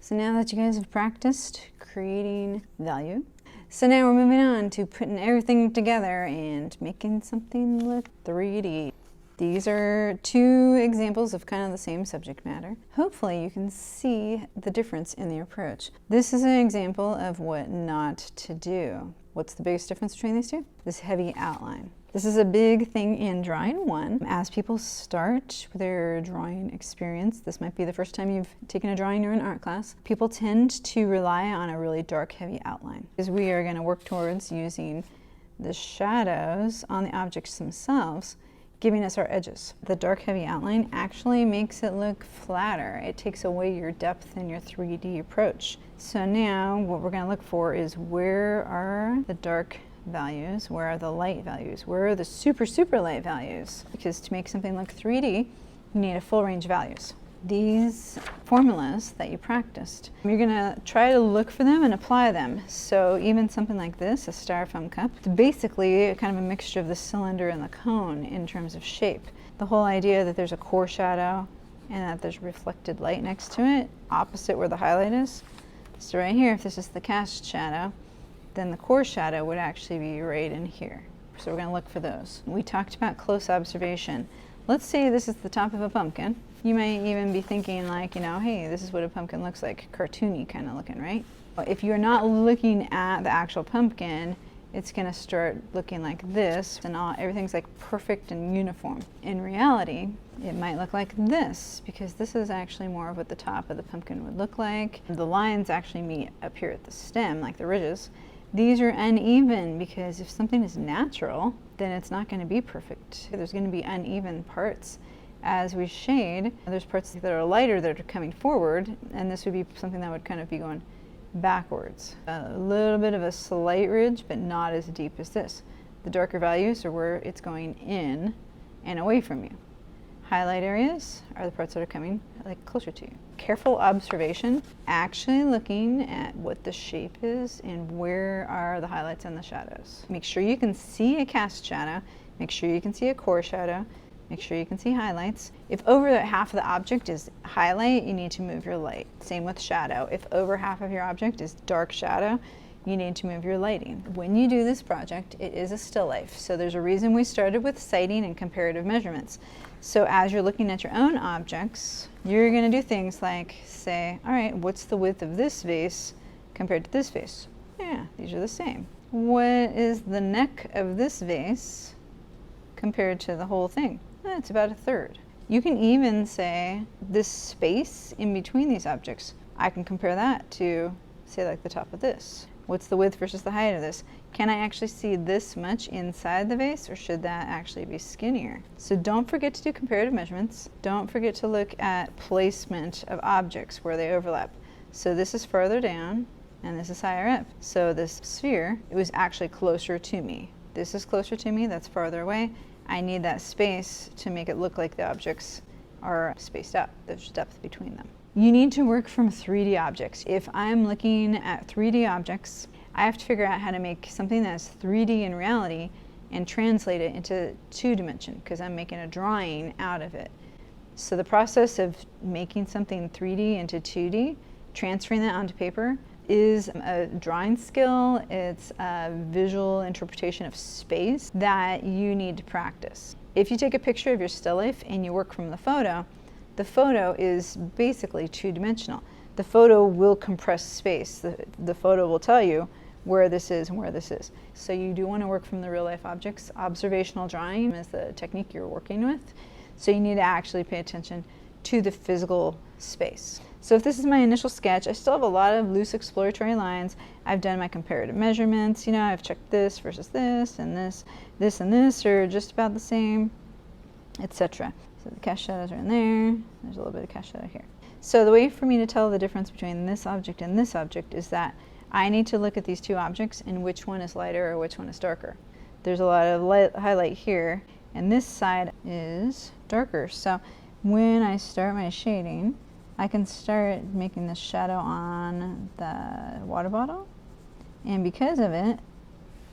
So now that you guys have practiced creating value, so now we're moving on to putting everything together and making something look 3D. These are two examples of kind of the same subject matter. Hopefully you can see the difference in the approach. This is an example of what not to do. What's the biggest difference between these two? This heavy outline. This is a big thing in drawing one. As people start their drawing experience, this might be the first time you've taken a drawing or an art class, people tend to rely on a really dark, heavy outline. Because we are going to work towards using the shadows on the objects themselves, giving us our edges. The dark, heavy outline actually makes it look flatter. It takes away your depth in your 3D approach. So now what we're going to look for is, where are the dark values, where are the light values, where are the super light values? Because to make something look 3D, you need a full range of values. These formulas that you practiced, you're gonna try to look for them and apply them. So even something like this, a styrofoam cup, it's basically kind of a mixture of the cylinder and the cone in terms of shape. The whole idea that there's a core shadow and that there's reflected light next to it, opposite where the highlight is. So right here, if this is the cast shadow, then the core shadow would actually be right in here. So we're going to look for those. We talked about close observation. Let's say this is the top of a pumpkin. You might even be thinking like, hey, this is what a pumpkin looks like, cartoony kind of looking, right? If you're not looking at the actual pumpkin, it's going to start looking like this, and everything's like perfect and uniform. In reality, it might look like this, because this is actually more of what the top of the pumpkin would look like. The lines actually meet up here at the stem, like the ridges. These are uneven because if something is natural, then it's not going to be perfect. There's going to be uneven parts. As we shade, there's parts that are lighter that are coming forward, and this would be something that would kind of be going backwards. A little bit of a slight ridge, but not as deep as this. The darker values are where it's going in and away from you. Highlight areas are the parts that are coming like closer to you. Careful observation, actually looking at what the shape is and where are the highlights and the shadows. Make sure you can see a cast shadow, make sure you can see a core shadow, make sure you can see highlights. If over half of the object is highlight, you need to move your light. Same with shadow. If over half of your object is dark shadow, you need to move your lighting. When you do this project, it is a still life. So there's a reason we started with sighting and comparative measurements. So as you're looking at your own objects, you're going to do things like say, all right, what's the width of this vase compared to this vase? Yeah, these are the same. What is the neck of this vase compared to the whole thing? It's about a third. You can even say this space in between these objects, I can compare that to, say, like the top of this. What's the width versus the height of this? Can I actually see this much inside the vase, or should that actually be skinnier? So don't forget to do comparative measurements. Don't forget to look at placement of objects where they overlap. So this is further down and this is higher up. So this sphere, it was actually closer to me. This is closer to me, that's farther away. I need that space to make it look like the objects are spaced out. There's depth between them. You need to work from 3D objects. If I'm looking at 3D objects, I have to figure out how to make something that's 3D in reality and translate it into 2-dimension, because I'm making a drawing out of it. So the process of making something 3D into 2D, transferring that onto paper, is a drawing skill. It's a visual interpretation of space that you need to practice. If you take a picture of your still life and you work from the photo is basically 2-dimensional. The photo will compress space. The photo will tell you where this is and where this is. So you do want to work from the real life objects. Observational drawing is the technique you're working with. So you need to actually pay attention to the physical space. So if this is my initial sketch, I still have a lot of loose exploratory lines. I've done my comparative measurements. I've checked this versus this, and this and this are just about the same, etc. So the cast shadows are in there. There's a little bit of cast shadow here. So the way for me to tell the difference between this object and this object is that I need to look at these two objects and which one is lighter or which one is darker. There's a lot of highlight here, and this side is darker. So when I start my shading, I can start making the shadow on the water bottle, and because of it,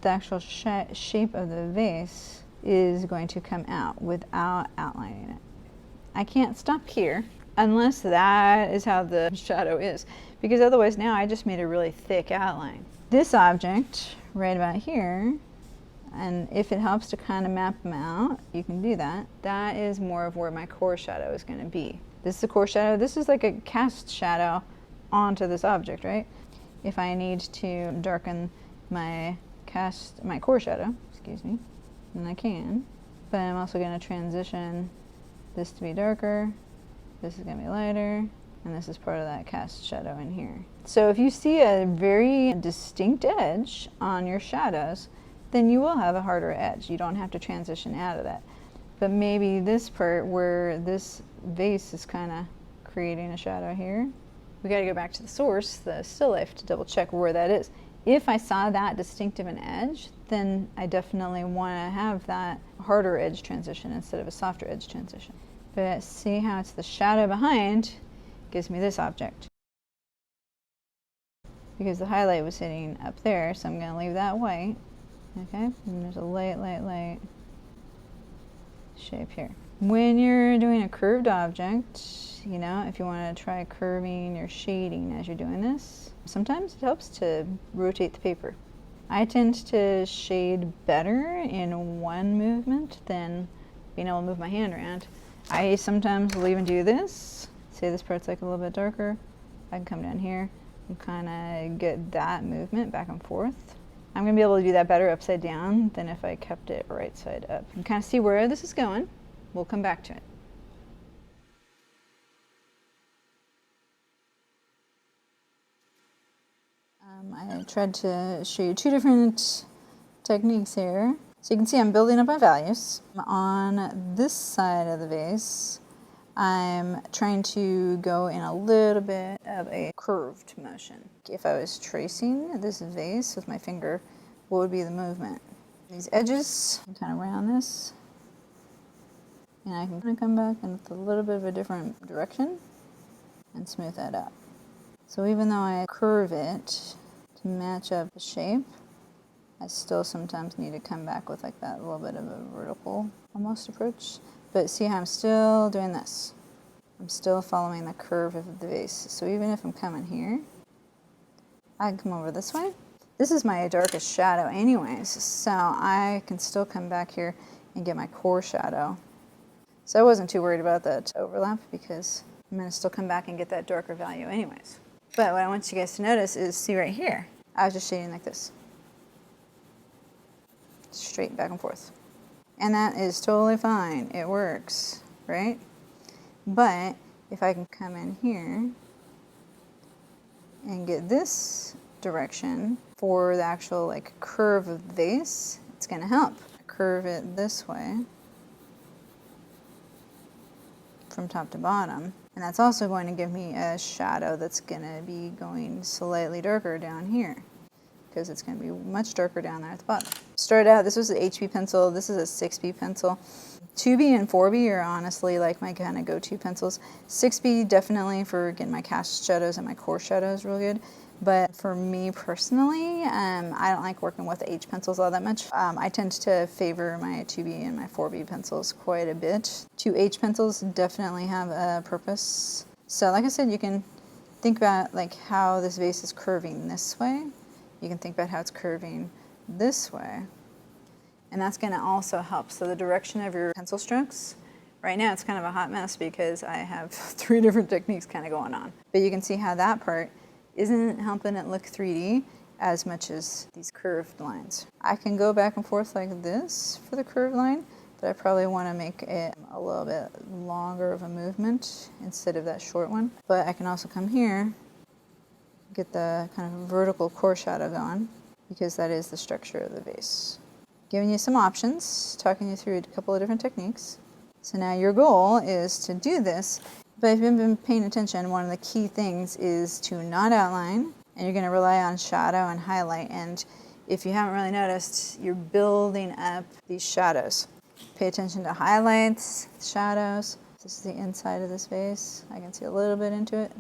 the actual shape of the vase is going to come out without outlining it. I can't stop here unless that is how the shadow is, because otherwise now I just made a really thick outline. This object right about here, and if it helps to kind of map them out, you can do that. That is more of where my core shadow is going to be. This is the core shadow. This is like a cast shadow onto this object, right? If I need to darken my core shadow, excuse me, then I can. But I'm also going to transition this to be darker. This is going to be lighter. And this is part of that cast shadow in here. So if you see a very distinct edge on your shadows, then you will have a harder edge. You don't have to transition out of that. But maybe this part where this vase is kind of creating a shadow here, we got to go back to the source, the still life, to double check where that is. If I saw that distinctive an edge, then I definitely want to have that harder edge transition instead of a softer edge transition. But see how it's the shadow behind gives me this object. Because the highlight was sitting up there, so I'm going to leave that white. Okay, and there's a light shape here. When you're doing a curved object, you know, if you want to try curving your shading as you're doing this, sometimes it helps to rotate the paper. I tend to shade better in one movement than being able to move my hand around. I sometimes will even do this. Say this part's like a little bit darker. I can come down here and kind of get that movement back and forth. I'm going to be able to do that better upside down than if I kept it right side up. You can kind of see where this is going. We'll come back to it. I tried to show you two different techniques here. So you can see I'm building up my values. On this side of the vase, I'm trying to go in a little bit of a curved motion. If I was tracing this vase with my finger, what would be the movement? These edges, I kind of round this, and I can kind of come back in with a little bit of a different direction and smooth that up. So even though I curve it to match up the shape, I still sometimes need to come back with like that little bit of a vertical almost approach. But see how I'm still doing this. I'm still following the curve of the vase. So even if I'm coming here, I can come over this way. This is my darkest shadow anyways, so I can still come back here and get my core shadow. So I wasn't too worried about that overlap because I'm going to still come back and get that darker value anyways. But what I want you guys to notice is, see right here, I was just shading like this. Straight back and forth. And that is totally fine. It works, right? But if I can come in here and get this direction for the actual like curve of the vase, it's going to help. Curve it this way from top to bottom. And that's also going to give me a shadow that's going to be going slightly darker down here, because it's going to be much darker down there at the bottom. Started out, this was an HB pencil, this is a 6B pencil. 2B and 4B are honestly like my kind of go-to pencils. 6B definitely for getting my cast shadows and my core shadows real good. But for me personally, I don't like working with H pencils all that much. I tend to favor my 2B and my 4B pencils quite a bit. 2H pencils definitely have a purpose. So like I said, you can think about like how this vase is curving this way. You can think about how it's curving this way. And that's going to also help. So the direction of your pencil strokes, right now it's kind of a hot mess because I have 3 different techniques kind of going on. But you can see how that part isn't helping it look 3D as much as these curved lines. I can go back and forth like this for the curved line, but I probably want to make it a little bit longer of a movement instead of that short one. But I can also come here, get the kind of vertical core shadow going, because that is the structure of the vase. Giving you some options, talking you through a couple of different techniques. So now your goal is to do this, but if you've been paying attention, one of the key things is to not outline, and you're going to rely on shadow and highlight. And if you haven't really noticed, you're building up these shadows. Pay attention to highlights, shadows. This is the inside of this vase. I can see a little bit into it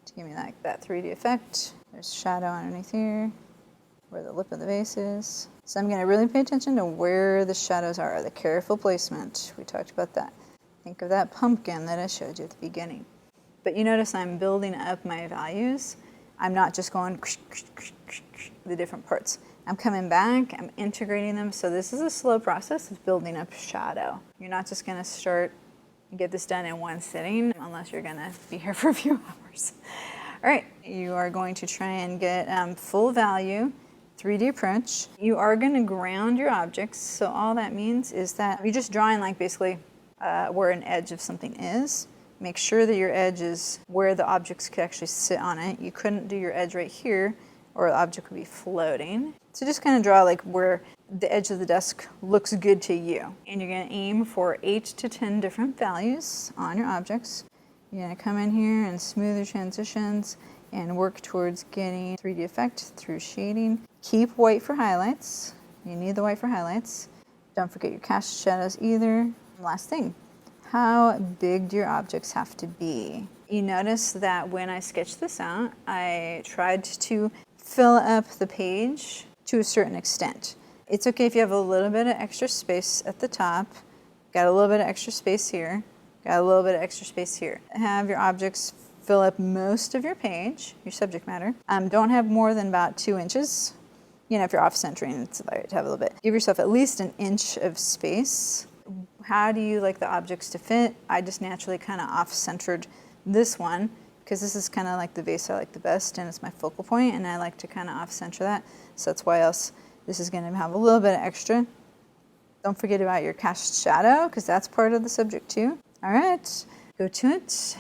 to give me like that 3D effect. There's shadow underneath here, where the lip of the vase is. So I'm going to really pay attention to where the shadows are, the careful placement. We talked about that. Think of that pumpkin that I showed you at the beginning. But you notice I'm building up my values. I'm not just going the different parts. I'm coming back, I'm integrating them. So this is a slow process of building up shadow. You're not just gonna start and get this done in one sitting unless you're gonna be here for a few hours. All right, you are going to try and get full value 3D approach. You are gonna ground your objects. So all that means is that you're just drawing like basically where an edge of something is. Make sure that your edge is where the objects could actually sit on it. You couldn't do your edge right here or the object would be floating. So just kind of draw like where the edge of the desk looks good to you. And you're gonna aim for 8 to 10 different values on your objects. You're gonna come in here and smooth your transitions and work towards getting 3D effect through shading. Keep white for highlights. You need the white for highlights. Don't forget your cast shadows either. Last thing, how big do your objects have to be? You notice that when I sketched this out, I tried to fill up the page to a certain extent. It's okay if you have a little bit of extra space at the top, got a little bit of extra space here, got a little bit of extra space here. Have your objects fill up most of your page, your subject matter. Don't have more than about 2 inches. You know, if you're off-centering, it's allowed to have a little bit. Give yourself at least an inch of space. How do you like the objects to fit? I just naturally kind of off-centered this one because this is kind of like the vase I like the best and it's my focal point and I like to kind of off-center that. So that's why else this is going to have a little bit of extra. Don't forget about your cast shadow because that's part of the subject too. All right, go to it.